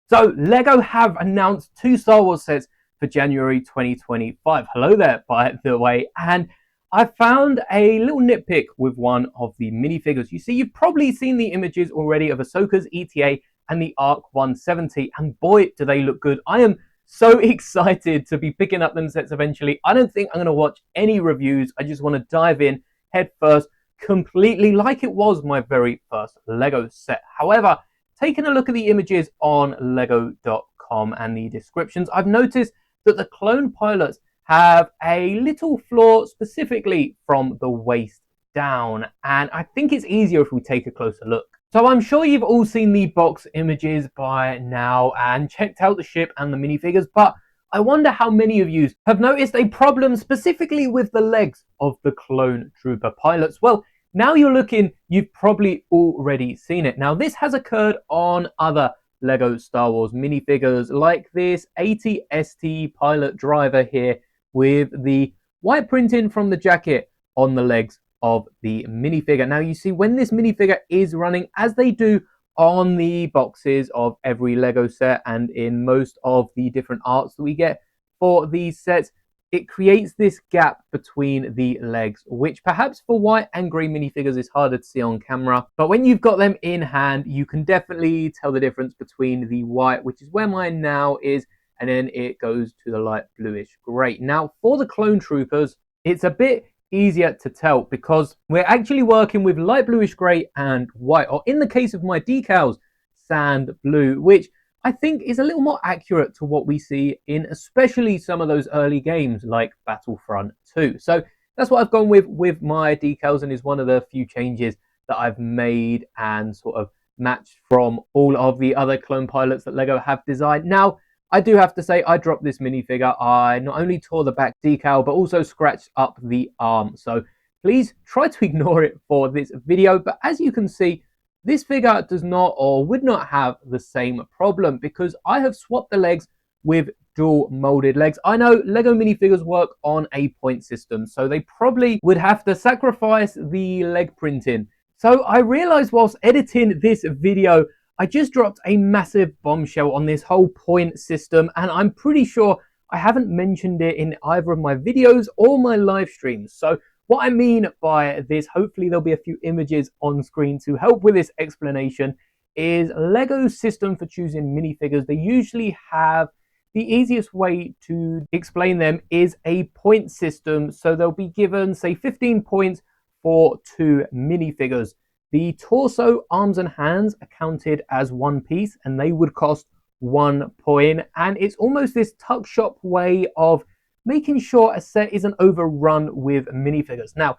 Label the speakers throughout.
Speaker 1: So Lego have announced two Star Wars sets for January 2025. Hello there, by the way. And I found a little nitpick with one of the minifigures. You see, you've probably seen the images already of Ahsoka's ETA and the ARC 170, and boy, do they look good. I am so excited to be picking up them sets eventually. I don't think I'm going to watch any reviews. I just want to dive in head first, completely like it was my very first Lego set. However, taking a look at the images on lego.com and the descriptions, I've noticed that the clone pilots have a little flaw specifically from the waist down, and I think it's easier if we take a closer look. So I'm sure you've all seen the box images by now and checked out the ship and the minifigures, but I wonder how many of you have noticed a problem specifically with the legs of the clone trooper pilots. Well, now you're looking, you've probably already seen it. Now, this has occurred on other Lego Star Wars minifigures, like this AT-ST pilot driver here with the white printing from the jacket on the legs of the minifigure. Now, you see, when this minifigure is running, as they do on the boxes of every Lego set and in most of the different arts that we get for these sets, it creates this gap between the legs, which perhaps for white and grey minifigures is harder to see on camera. But when you've got them in hand, you can definitely tell the difference between the white, which is where mine now is, and then it goes to the light bluish grey. Now, for the clone troopers, it's a bit easier to tell because we're actually working with light bluish grey and white, or in the case of my decals, sand blue, which I think is a little more accurate to what we see in especially some of those early games like Battlefront 2. So that's what I've gone with my decals, and is one of the few changes that I've made and sort of matched from all of the other clone pilots that Lego have designed. Now, I do have to say, I dropped this minifigure. I not only tore the back decal, but also scratched up the arm. So please try to ignore it for this video. But as you can see, this figure does not or would not have the same problem because I have swapped the legs with dual molded legs. I know Lego minifigures work on a point system, so they probably would have to sacrifice the leg printing. So I realized whilst editing this video, I just dropped a massive bombshell on this whole point system, and I'm pretty sure I haven't mentioned it in either of my videos or my live streams. So what I mean by this, hopefully there'll be a few images on screen to help with this explanation, is Lego's system for choosing minifigures. They usually have the easiest way to explain them is a point system. So they'll be given, say, 15 points for two minifigures. The torso, arms and hands are counted as one piece and they would cost 1 point. And it's almost this tuck shop way of making sure a set isn't overrun with minifigures. Now,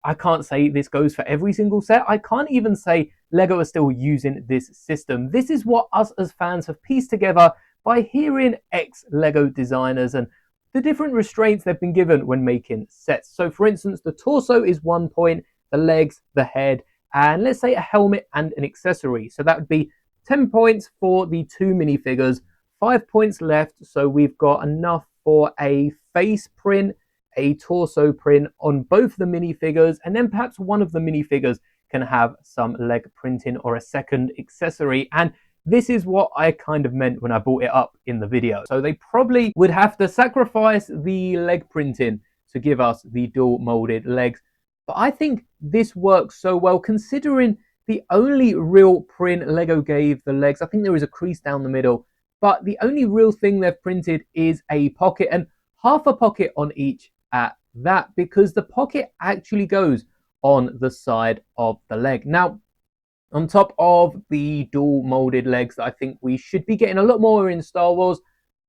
Speaker 1: I can't say this goes for every single set. I can't even say Lego are still using this system. This is what us as fans have pieced together by hearing ex-Lego designers and the different restraints they've been given when making sets. So for instance, the torso is 1 point, the legs, the head, and let's say a helmet and an accessory. So that would be 10 points for the two minifigures, 5 points left. So we've got enough for a face print, a torso print on both the minifigures, and then perhaps one of the minifigures can have some leg printing or a second accessory. And this is what I kind of meant when I brought it up in the video. So they probably would have to sacrifice the leg printing to give us the dual molded legs. But I think this works so well considering the only real print Lego gave the legs, I think there is a crease down the middle, but the only real thing they've printed is a pocket, and half a pocket on each at that, because the pocket actually goes on the side of the leg. Now, on top of the dual molded legs that I think we should be getting a lot more in Star Wars,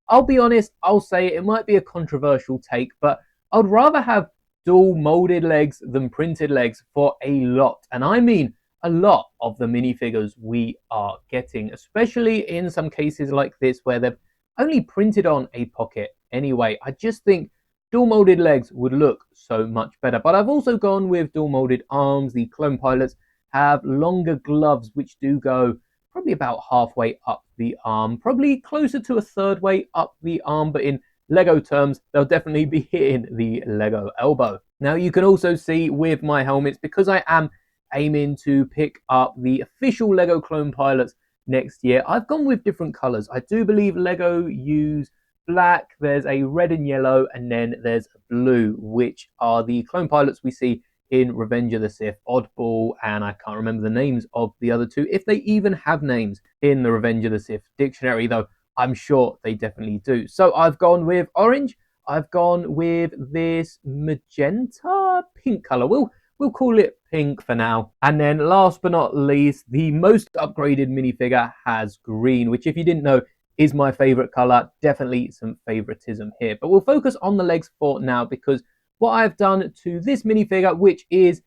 Speaker 1: I'll be honest, I'll say it might be a controversial take, but I'd rather have dual molded legs than printed legs for a lot, and I mean a lot, of the minifigures we are getting, especially in some cases like this where they've only printed on a pocket anyway. I just think dual molded legs would look so much better. But I've also gone with dual molded arms. The clone pilots have longer gloves which do go probably about halfway up the arm, probably closer to a third way up the arm, but in Lego terms, they'll definitely be hitting the Lego elbow. Now, you can also see with my helmets, because I am aiming to pick up the official Lego Clone Pilots next year. I've gone with different colors. I do believe Lego use black, there's a red and yellow, and then there's blue, which are the clone pilots we see in Revenge of the Sith, Oddball, and I can't remember the names of the other two, if they even have names in the Revenge of the Sith dictionary, though I'm sure they definitely do. So I've gone with orange, I've gone with this magenta pink color. We'll call it pink for now. And then last but not least, the most upgraded minifigure has green, which if you didn't know, is my favorite color. Definitely some favoritism here. But we'll focus on the legs for now, because what I've done to this minifigure, which is,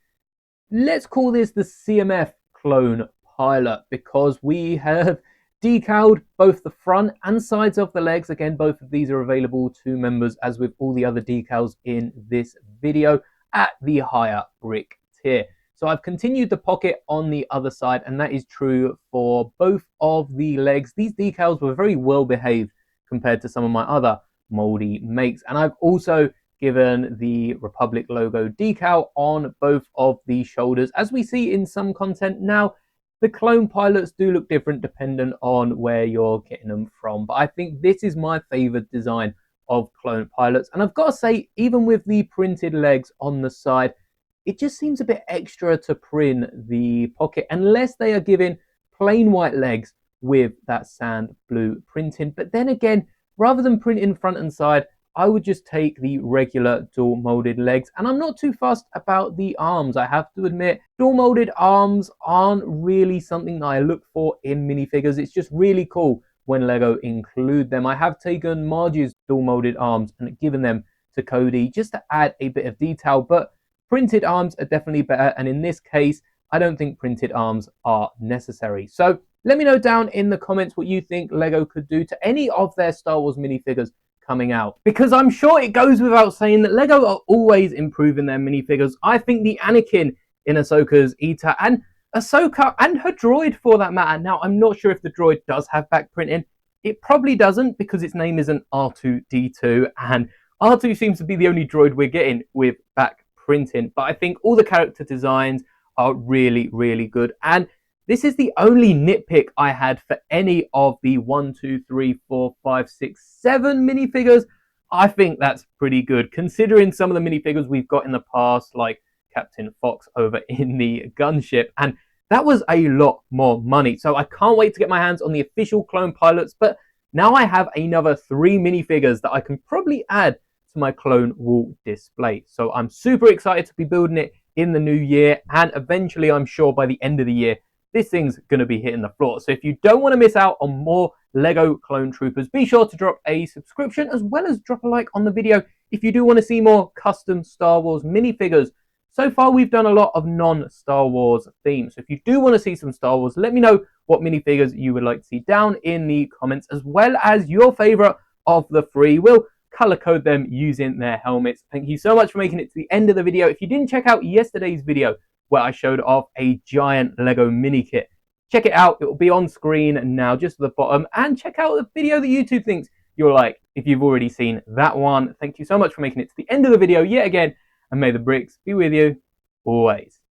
Speaker 1: let's call this the CMF clone pilot, because we have decaled both the front and sides of the legs. Again, both of these are available to members, as with all the other decals in this video, at the higher brick tier. So I've continued the pocket on the other side, and that is true for both of the legs. These decals were very well behaved compared to some of my other moldy makes, and I've also given the Republic logo decal on both of the shoulders. As we see in some content now, the clone pilots do look different dependent on where you're getting them from, but I think this is my favorite design of clone pilots. And I've got to say, even with the printed legs on the side, it just seems a bit extra to print the pocket, unless they are given plain white legs with that sand blue printing. But then again, rather than printing front and side, I would just take the regular dual molded legs. And I'm not too fussed about the arms, I have to admit. Dual molded arms aren't really something that I look for in minifigures. It's just really cool when Lego include them. I have taken Marge's dual molded arms and given them to Cody just to add a bit of detail, but printed arms are definitely better, and in this case, I don't think printed arms are necessary. So let me know down in the comments what you think Lego could do to any of their Star Wars minifigures coming out, because I'm sure it goes without saying that Lego are always improving their minifigures. I think the Anakin in Ahsoka's Eater, and Ahsoka and her droid for that matter. Now, I'm not sure if the droid does have back printing. It probably doesn't, because its name isn't R2-D2, and R2 seems to be the only droid we're getting with back printing. But I think all the character designs are really, really good. And this is the only nitpick I had for any of the 1, 2, 3, 4, 5, 6, 7 minifigures. I think that's pretty good, considering some of the minifigures we've got in the past, like Captain Fox over in the gunship, and that was a lot more money. So I can't wait to get my hands on the official clone pilots, but now I have another 3 minifigures that I can probably add to my clone wall display. So I'm super excited to be building it in the new year, and eventually, I'm sure by the end of the year, this thing's going to be hitting the floor. So if you don't want to miss out on more Lego Clone Troopers, be sure to drop a subscription, as well as drop a like on the video if you do want to see more custom Star Wars minifigures. So far, we've done a lot of non-Star Wars themes. So if you do want to see some Star Wars, let me know what minifigures you would like to see down in the comments, as well as your favorite of the 3. We'll color code them using their helmets. Thank you so much for making it to the end of the video. If you didn't check out yesterday's video, where I showed off a giant Lego mini kit, check it out. It will be on screen now, just at the bottom. And check out the video that YouTube thinks you'll like if you've already seen that one. Thank you so much for making it to the end of the video yet again. And may the bricks be with you always.